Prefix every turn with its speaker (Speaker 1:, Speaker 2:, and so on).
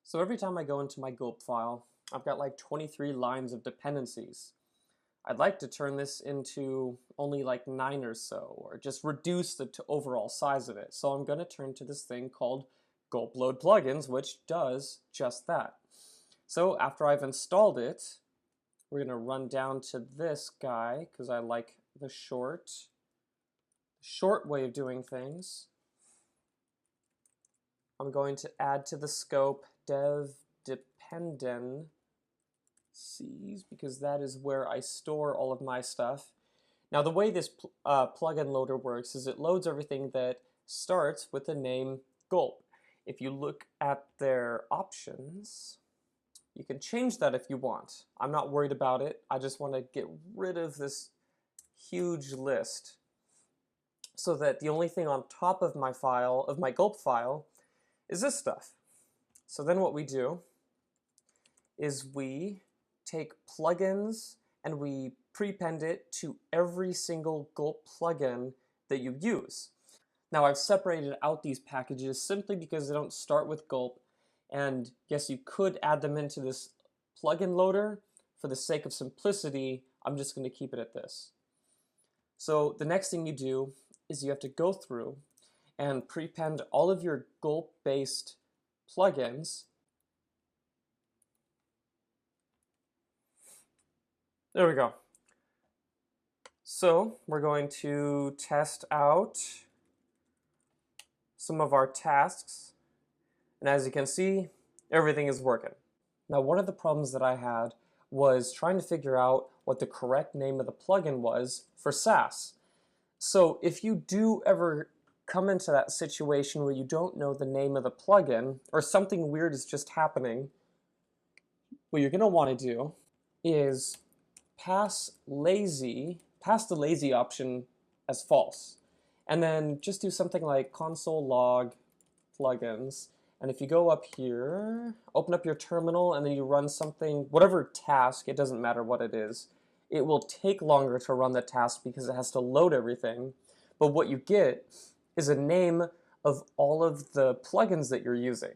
Speaker 1: So every time I go into my Gulp file, I've got like 23 lines of dependencies. I'd like to turn this into only like 9 or so, or just reduce the overall size of it. So I'm going to turn to this thing called Gulp Load Plugins, which does just that. So after I've installed it, we're going to run down to this guy, because I like the short way of doing things. I'm going to add to the scope dev dependencies, because that is where I store all of my stuff. Now the way this plugin loader works is it loads everything that starts with the name Gulp. If you look at their options, you can change that if you want. I'm not worried about it. I just want to get rid of this huge list so that the only thing on top of my file, of my Gulp file, is this stuff. So then what we do is we take plugins and we prepend it to every single Gulp plugin that you use. Now I've separated out these packages simply because they don't start with Gulp, and yes, you could add them into this plugin loader. For the sake of simplicity, I'm just going to keep it at this. So the next thing you do is you have to go through and prepend all of your Gulp-based plugins. There we go. So we're going to test out some of our tasks, and as you can see, everything is working. Now, one of the problems that I had was trying to figure out what the correct name of the plugin was for SAS. So if you do ever come into that situation where you don't know the name of the plugin, or something weird is just happening, what you're going to want to do is pass the lazy option as false, and then just do something like console log plugins. And if you go up here, open up your terminal, and then you run something, whatever task, it doesn't matter what it is, it will take longer to run the task because it has to load everything. But what you get is a name of all of the plugins that you're using.